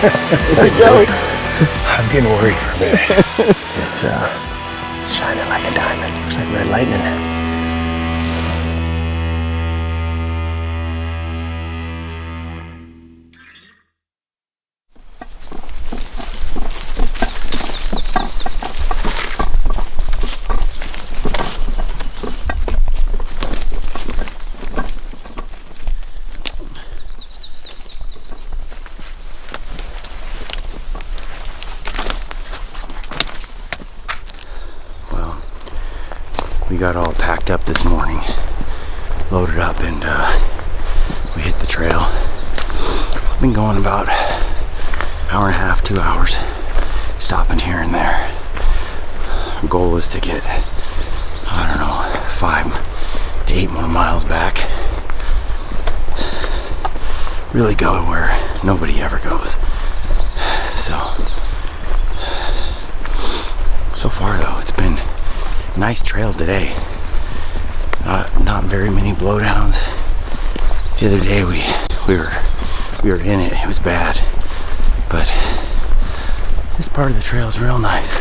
Here we go. I was getting worried for a minute. It's shining like a diamond. It's like red lightning. We got all packed up this morning, loaded up, and we hit the trail. Been going about hour and a half, 2 hours, stopping here and there. Our goal is to get, I don't know, 5 to 8 more miles back. Really go where nobody ever goes. So far though, it's been a nice trail today. Not very many blowdowns. The other day we were in it. It was bad, but this part of the trail is real nice.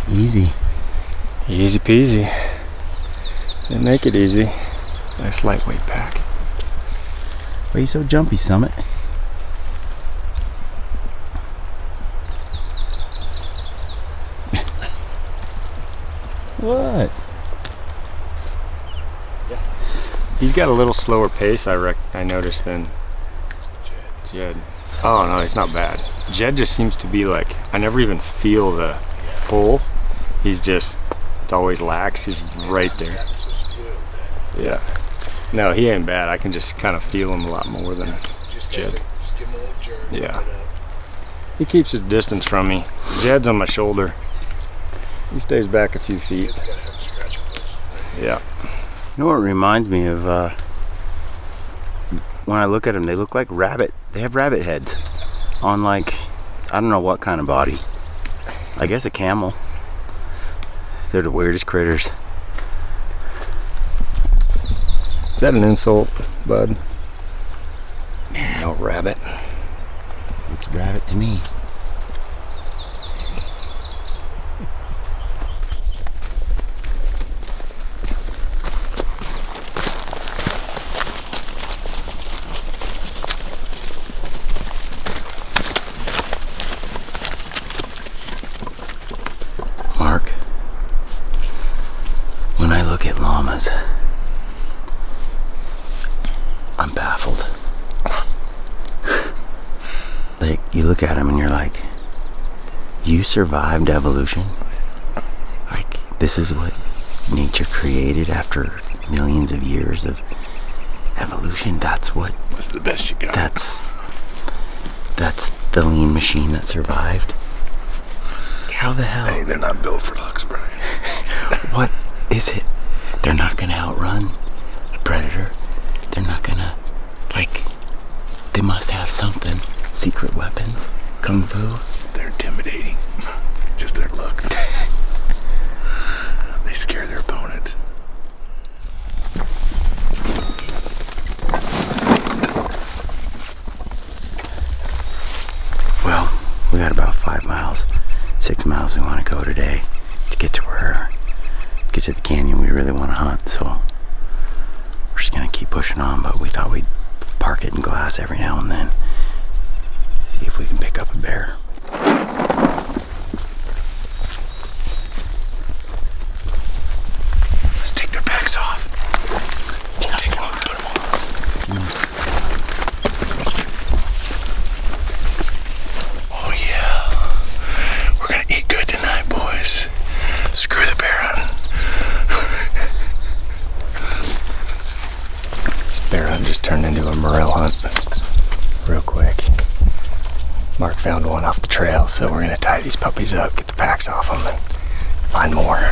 Easy. Easy peasy. They make it easy. Nice lightweight pack. Why are you so jumpy, Summit? What? He's got a little slower pace, I noticed, than Jed. Oh no, he's not bad. Jed just seems to be like, I never even feel the pull. He's just, it's always lax. He's right there. Yeah. No, he ain't bad. I can just kind of feel him a lot more than Jed. Yeah. He keeps his distance from me. Jed's on my shoulder. He stays back a few feet. Yeah. You know what it reminds me of? When I look at them, they look like rabbit. They have rabbit heads on, like, I don't know what kind of body. I guess a camel. They're the weirdest critters. Is that an insult, bud? No, rabbit. Looks rabbit to me. Mark, when I look at llamas, I'm baffled. Like, you look at them and you're like, you survived evolution? Like, this is what nature created after millions of years of evolution? That's the best you got. That's the lean machine that survived? How the hell? Hey, they're not built for looks, Brian. What is it? They're not gonna outrun a predator. They're not gonna, like, they must have something. Secret weapons, kung fu. They're intimidating. Just their looks. They scare their opponents. Well, we got about 5 miles, 6 miles we want to go today to get to the canyon we really want to hunt. So we're just gonna keep pushing on, but we thought we'd park it in glass every now and then. See if we can pick up a bear. Let's take their packs off. Won't take long to put them on. Oh yeah. We're gonna eat good tonight, boys. Screw the bear hunting. found one off the trail, so we're gonna tie these puppies up, get the packs off them, and find more.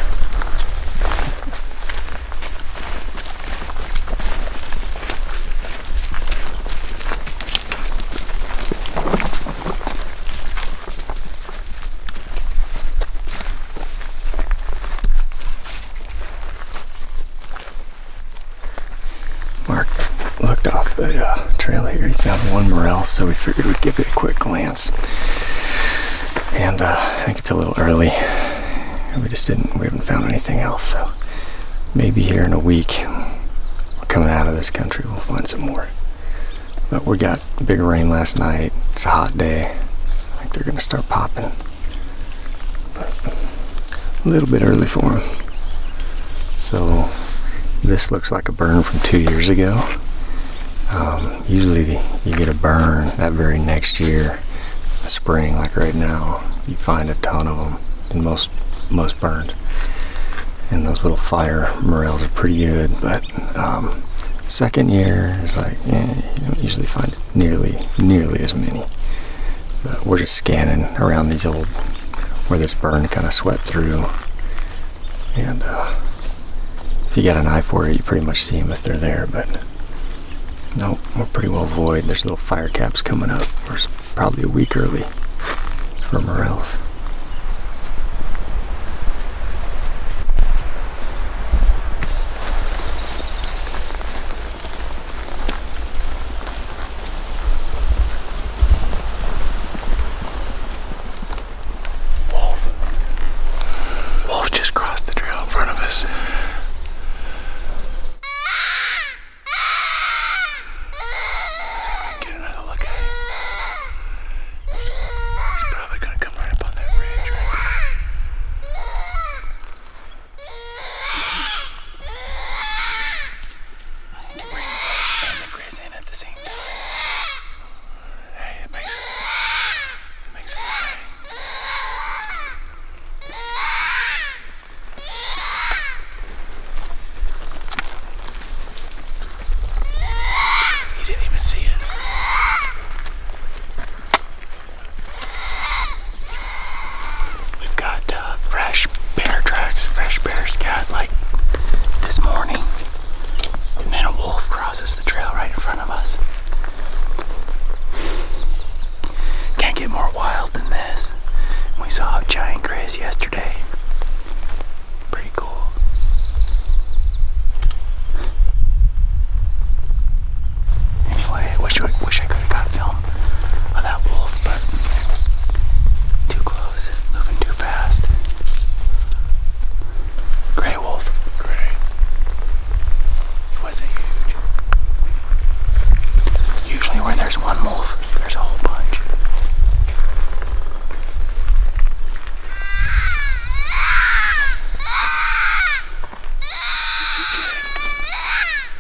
Mark looked off the trail here. He found one Morel, so we figured we'd give it a quick glance. And I think it's a little early. We haven't found anything else, so maybe here in a week, coming out of this country, we'll find some more. But we got big rain last night. It's a hot day. I think they're gonna start popping. But a little bit early for them. So this looks like a burn from 2 years ago. Usually you get a burn that very next year, spring, like right now. You find a ton of them in most burns. And those little fire morels are pretty good, but second year is like, you don't usually find nearly as many. But we're just scanning around these old, where this burn kind of swept through. And if you got an eye for it, you pretty much see them if they're there, but no, we're pretty well void. There's little fire caps coming up. We're probably a week early for morels. Wolf just crossed the trail in front of us. Fresh bear scat like this morning, and then a wolf crosses the trail right in front of us. Can't get more wild than this. We saw a giant grizz yesterday. Pretty cool. Anyway, I wish I could have got film of that wolf, but too close, moving too fast. Gray wolf. Gray. He wasn't huge. Usually where there's one wolf, there's a whole bunch.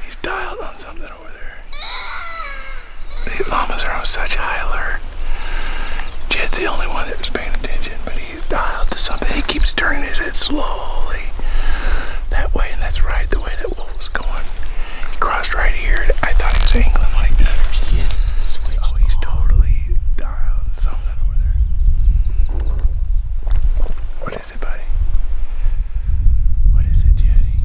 He's dialed on something over there. The llamas are on such high alert. Jed's the only one that was paying attention, but he's dialed to something. He keeps turning his head slowly that way, and that's right the way that wolf was going. He crossed right here. I thought he was angling like that. He is switched. Oh, he's totally dialed something over there. What is it, buddy? What is it, Jetty?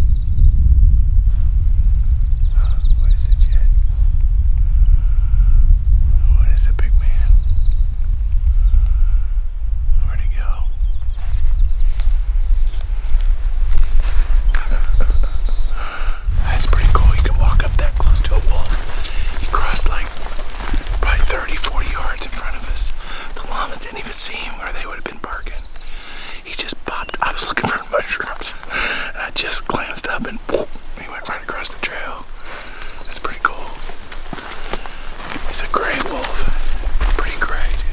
What is it, Jed? What is it, big man? Where'd he go? That's pretty cool. You can walk up that close to a wolf. He crossed like probably 30, 40 yards in front of us. The llamas didn't even see him, or they would have been barking. He just popped. I was looking for mushrooms, and I just glanced up, and whoop, he went right across the trail. That's pretty cool. He's a gray wolf. Pretty gray, dude.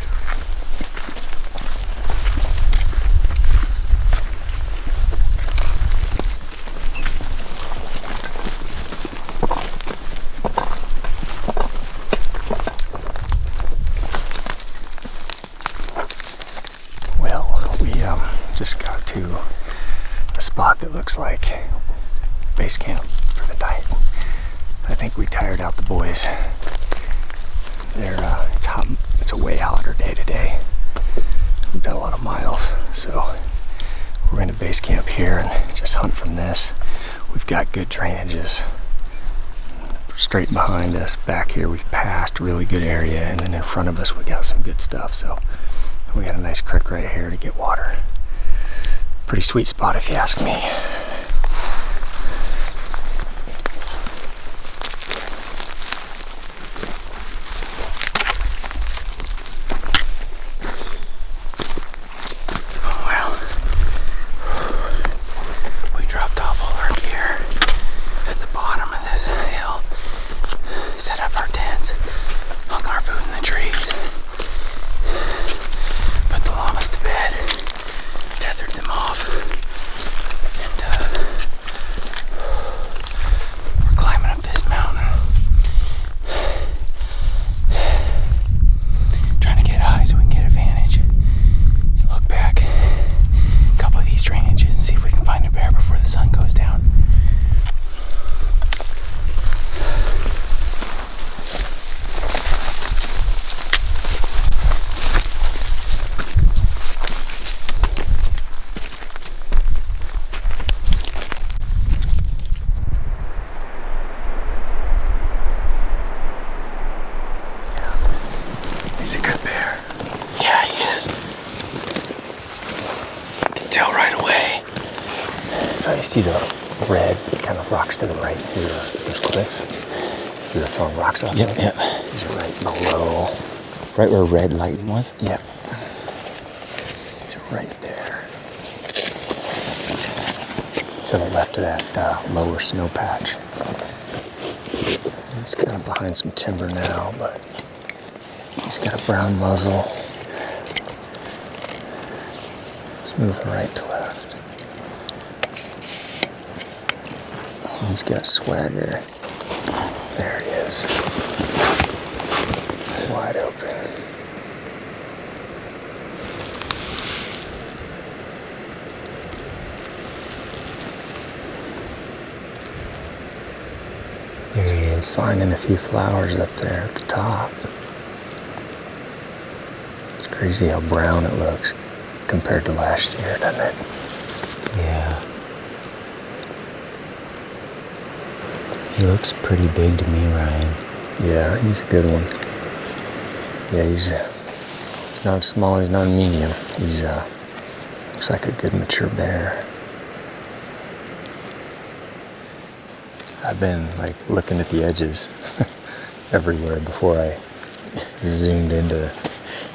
Well, we just got to a spot that looks like base camp for the night. I think we tired out the boys. It's hot. It's a way hotter day today. We've got a lot of miles, so we're going to base camp here and just hunt from this. We've got good drainages straight behind us. Back here we've passed really good area, and then in front of us we got some good stuff. So we got a nice creek right here to get water. Pretty sweet spot if you ask me. He's a good bear. Yeah, he is. You can tell right away. So you see the red kind of rocks to the right here, those cliffs? We were throwing rocks off Yep, them. yep. These are right below. Right where red lighting was? Yep. He's right there. It's to the left of that lower snow patch. He's kind of behind some timber now, but he's got a brown muzzle. He's moving right to left. He's got swagger. There he is. Wide open. There he is. Finding a few flowers up there at the top. It's crazy how brown it looks compared to last year, doesn't it? Yeah. He looks pretty big to me, Ryan. Yeah, he's a good one. Yeah, he's not small, he's not medium. He's looks like a good mature bear. I've been like looking at the edges everywhere before I zoomed into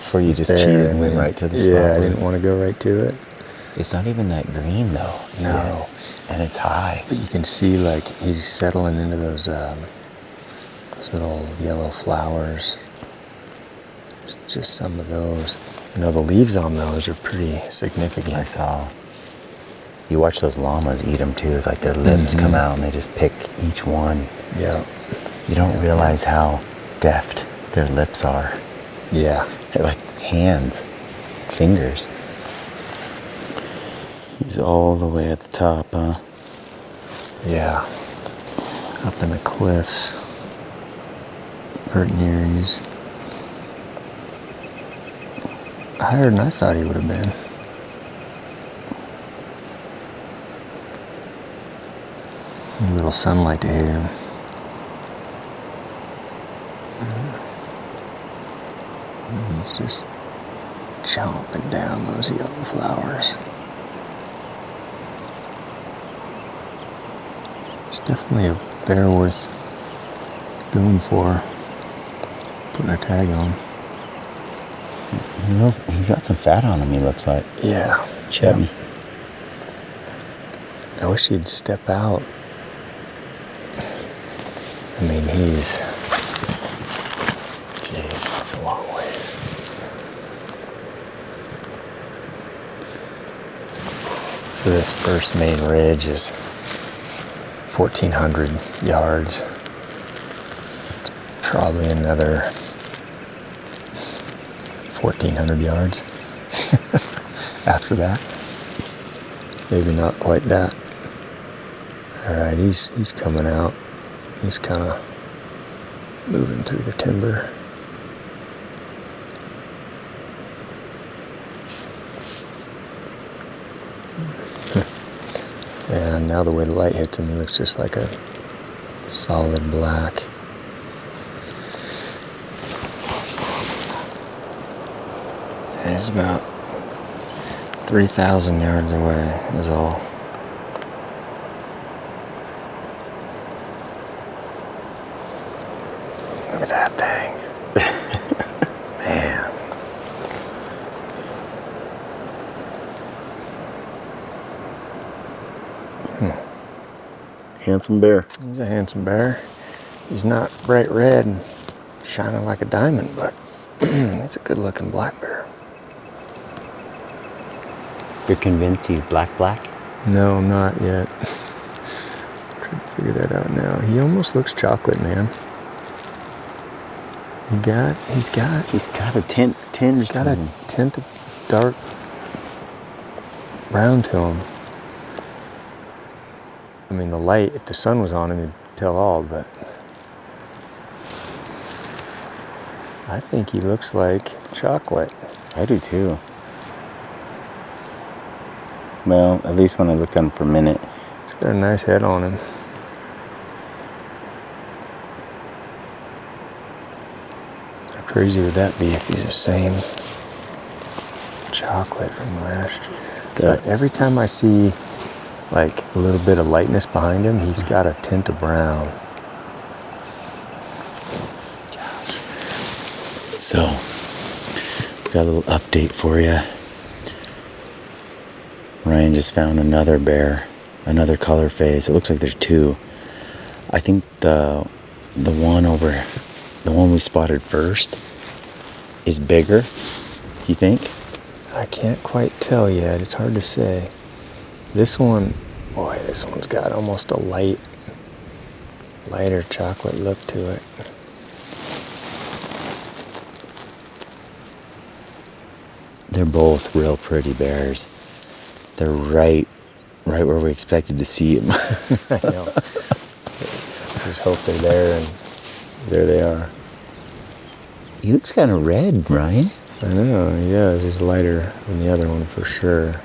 Before you just cheated and went right to the spot. Yeah, I didn't want to go right to it. It's not even that green though. No. Yeah. And it's high. But you can see like he's settling into those little yellow flowers. Just some of those. You know, the leaves on those are pretty significant. I saw. You watch those llamas eat them too. Like their lips come out and they just pick each one. Yeah. You don't realize how deft their lips are. Yeah. They're like hands, fingers. He's all the way at the top, huh? Yeah. Up in the cliffs. Hurting ears. Higher than I thought he would have been. A little sunlight to hit him. He's just chomping down those yellow flowers. It's definitely a bear worth going for. Putting a tag on. He's got some fat on him, he looks like. Yeah. Chubby. Yeah. I wish he'd step out. I mean, he's a long ways. So this first main ridge is 1,400 yards. Probably another 1,400 yards after that. Maybe not quite that. All right, he's coming out. He's kind of moving through the timber. Yeah, now the way the light hits him, he looks just like a solid black. He's about 3,000 yards away, is all. Look at that thing. Man. Handsome bear. He's a handsome bear. He's not bright red and shining like a diamond, but it's a good looking black bear. You're convinced he's black? No, I'm not yet. Trying to figure that out now. He almost looks chocolate, man. He's got a tinge he's got to a him. tint of dark brown to him. I mean, the light, if the sun was on him, you'd tell all, but I think he looks like chocolate. I do too. Well, at least when I looked at him for a minute. He's got a nice head on him. How crazy would that be if he's the same chocolate from last year? But every time I see like a little bit of lightness behind him, he's got a tint of brown. Gosh. So, got a little update for you. Ryan just found another bear, another color phase. It looks like there's two. I think the one we spotted first is bigger. You think? I can't quite tell yet. It's hard to say. This one, boy, this one's got almost a lighter chocolate look to it. They're both real pretty bears. They're right where we expected to see them. I know. Just hope they're there, and there they are. He looks kind of red, Ryan. I know, yeah, he's lighter than the other one for sure.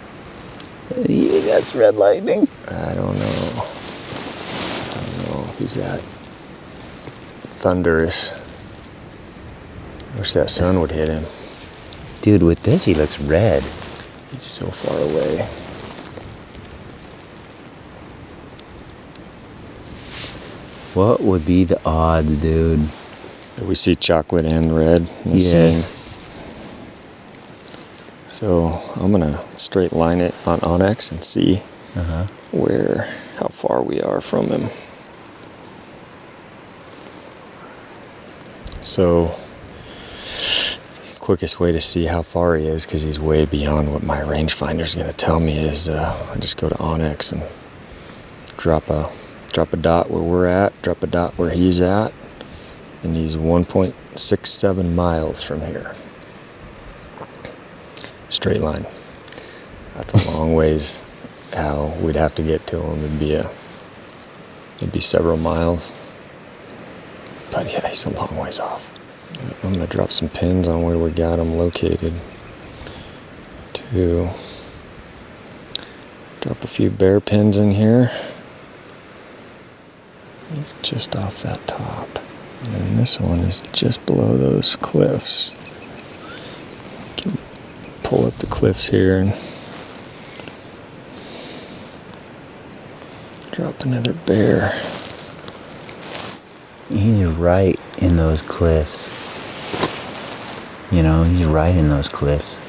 You think that's red lightning? I don't know. If he's that thunderous. Wish that sun would hit him. Dude, with this he looks red. He's so far away. What would be the odds, dude? We see chocolate and red in the Yes. scene. So I'm gonna straight line it on Onyx and see how far we are from him. So quickest way to see how far he is, because he's way beyond what my rangefinder's gonna tell me, is I just go to Onyx and drop a dot where we're at, drop a dot where he's at, and he's 1.67 miles from here. Straight line. That's a long ways. How we'd have to get to him. It'd be several miles. But yeah, he's a long ways off. I'm gonna drop some pins on where we got him located. To drop a few bear pins in here. He's just off that top. And then this one is just below those cliffs. Can pull up the cliffs here and drop another bear. He's right in those cliffs. You know, he's right in those cliffs.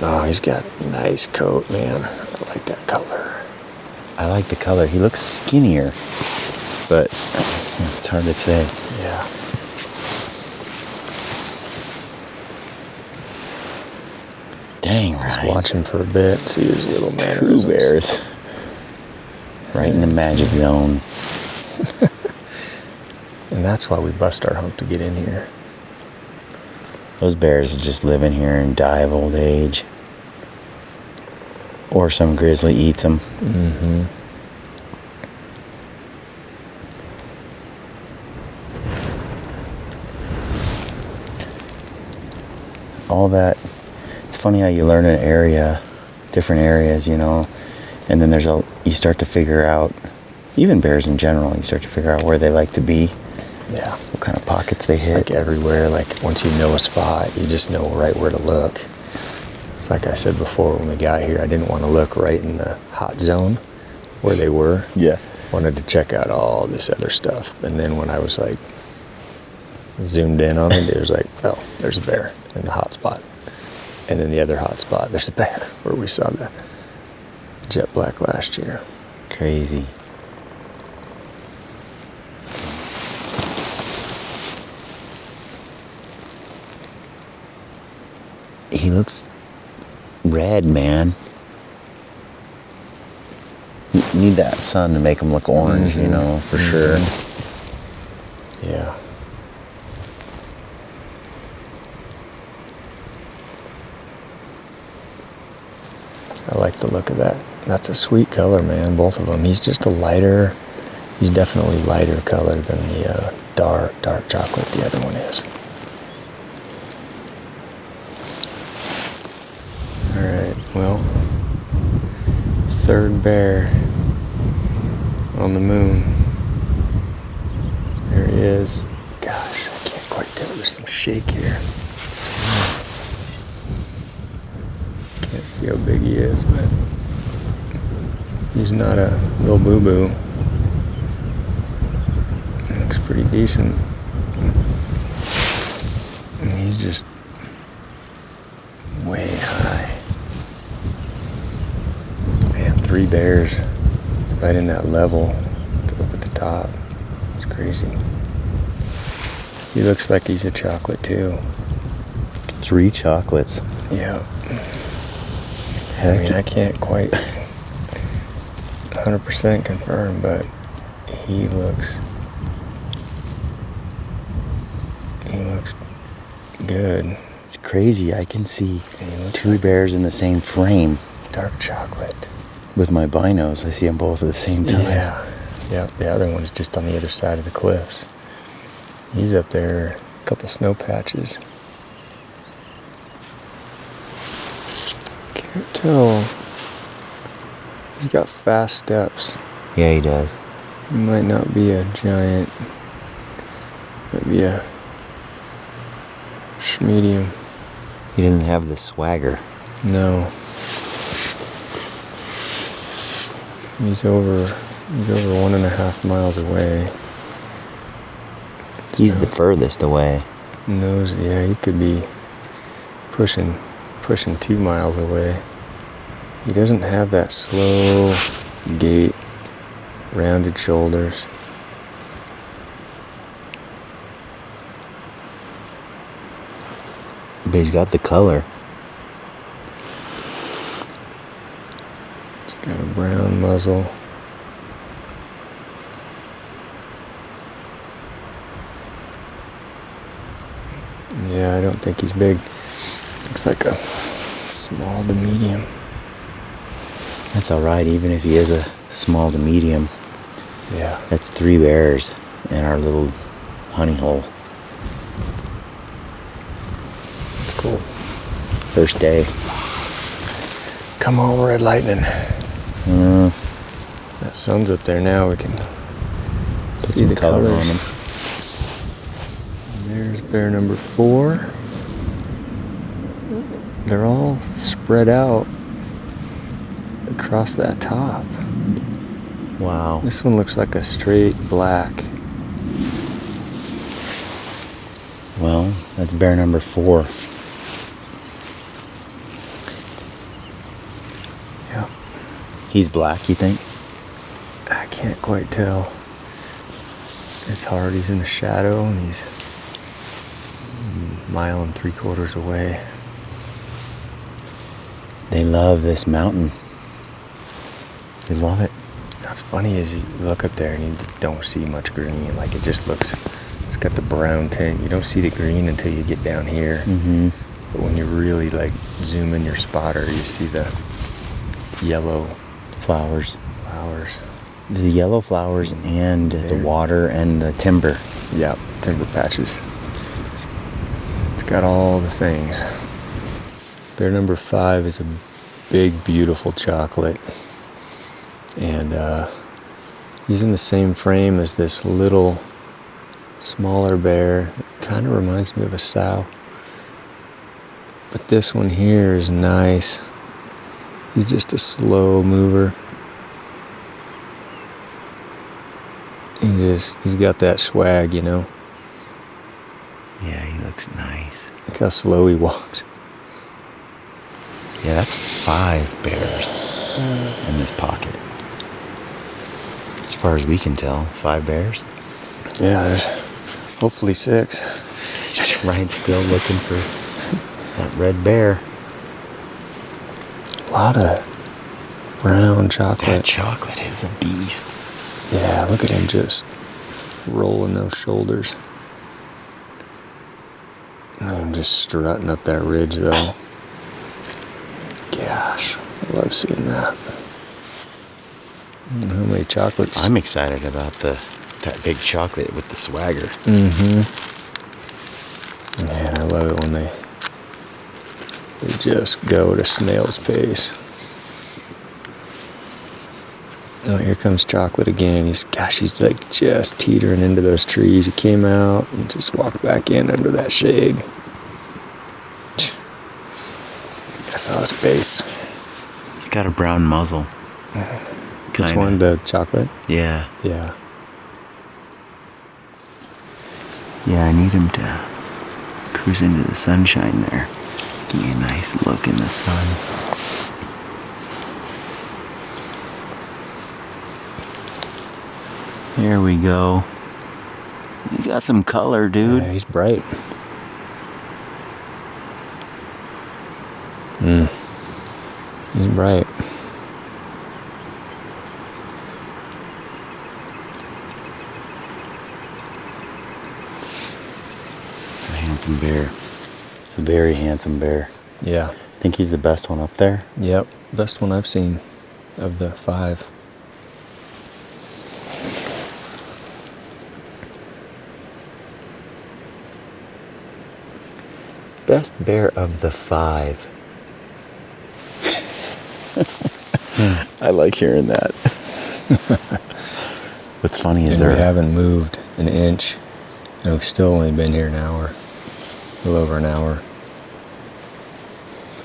Oh, he's got a nice coat, man. I like that color. I like the color. He looks skinnier, but it's hard to say. Yeah. Dang, Just Ryan. watch him for a bit, see his little Two mannerisms. bears. Right in the magic zone. And that's why we bust our hump to get in here. Those bears will just live in here and die of old age. Or some grizzly eats them. Mm-hmm. All that. It's funny how you learn an area different areas, you know. And then you start to figure out, even bears in general, you start to figure out where they like to be. Yeah. What kind of pockets they hit. Like everywhere, like once you know a spot, you just know right where to look. It's like I said before when we got here, I didn't want to look right in the hot zone where they were. Yeah. Wanted to check out all this other stuff. And then when I was like zoomed in on it, it was like, oh, there's a bear in the hot spot. And then the other hot spot, there's a bear where we saw the jet black last year. Crazy. He looks red, man. Need that sun to make him look orange, you know, for sure. Yeah. I like the look of that. That's a sweet color, man, both of them. He's just he's definitely lighter color than the dark chocolate the other one is. Alright, well, third bear on the moon. There he is. Gosh, I can't quite tell. There's some shake here. Can't see how big he is, but he's not a little boo-boo. He looks pretty decent. And he's just way high. Man, 3 bears right in that level up at the top. It's crazy. He looks like he's a chocolate too. 3 chocolates. Yeah. Heck. I mean, I can't quite 100% confirm, but he looks good. It's crazy. I can see 2 bears in the same frame. Dark chocolate. With my binos, I see them both at the same time. Yeah. Yeah, the other one's just on the other side of the cliffs. He's up there, a couple snow patches. Can't tell. He's got fast steps. Yeah, he does. He might not be a giant. Might be a medium. He doesn't have the swagger. No. He's over 1.5 miles away. He's the furthest away. Yeah, he could be pushing 2 miles away. He doesn't have that slow gait, rounded shoulders. But he's got the color. He's got a brown muzzle. Yeah, I don't think he's big. Looks like a small to medium. That's alright, even if he is a small to medium. Yeah. That's 3 bears in our little honey hole. It's cool. First day. Come on, red lightning. That sun's up there now. We can see some the color colors on them. There's bear number 4. They're all spread out across that top. Wow. This one looks like a straight black. Well, that's bear number 4. Yeah. He's black, you think? I can't quite tell. It's hard. He's in the shadow and he's 1.75 miles away. They love this mountain. They love it. What's funny is you look up there and you just don't see much green. Like it just looks, it's got the brown tint. You don't see the green until you get down here. Mm-hmm. But when you really like zoom in your spotter, you see the yellow Flowers. flowers. The yellow flowers and the water and the timber. Yeah, timber patches. It's got all the things. Bear number 5 is a big, beautiful chocolate. And he's in the same frame as this little, smaller bear. Kind of reminds me of a sow. But this one here is nice. He's just a slow mover. He's got that swag, you know. Yeah, he looks nice. Look how slow he walks. Yeah, that's 5 bears in this pocket. As far as we can tell, 5 bears. Yeah, there's hopefully 6. Ryan's still looking for that red bear. A lot of brown chocolate. That chocolate is a beast. Yeah, look at him just rolling those shoulders. I'm just strutting up that ridge, though. Gosh, I love seeing that. How many chocolates? I'm excited about that big chocolate with the swagger. Mm-hmm. Man, I love it when they just go at a snail's pace. Oh, here comes Chocolate again. He's like just teetering into those trees. He came out and just walked back in under that shade. I saw his face. He's got a brown muzzle. Which one? The chocolate? Yeah. Yeah. Yeah, I need him to cruise into the sunshine there. Give me a nice look in the sun. Here we go. He's got some color, dude. Yeah, he's bright. He's bright. It's a handsome bear. It's a very handsome bear. Yeah. Think he's the best one up there? Yep. Best one I've seen of the 5. Best bear of the 5. I like hearing that. What's funny is we haven't moved an inch, and we've still only been here an hour. A little over an hour.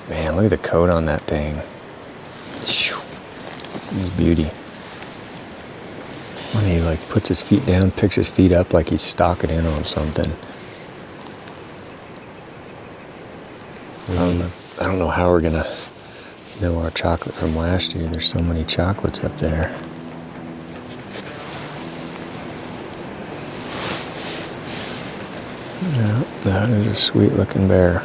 Man, look at the coat on that thing. He's beauty. When he like puts his feet down, picks his feet up like he's stalking in on something. I don't know how we're gonna know our chocolate from last year. There's so many chocolates up there. Yeah, that is a sweet looking bear.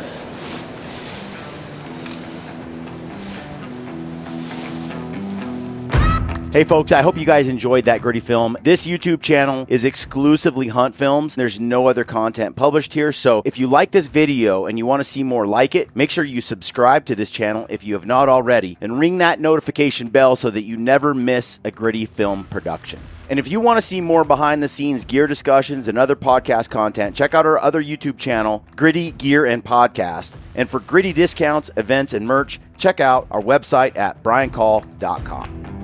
Hey folks, I hope you guys enjoyed that gritty film. This YouTube channel is exclusively hunt films. There's no other content published here. So if you like this video and you want to see more like it, make sure you subscribe to this channel if you have not already, and ring that notification bell so that you never miss a gritty film production. And if you want to see more behind the scenes gear discussions and other podcast content, check out our other YouTube channel, Gritty Gear and Podcast. And for gritty discounts, events, and merch, check out our website at briancall.com.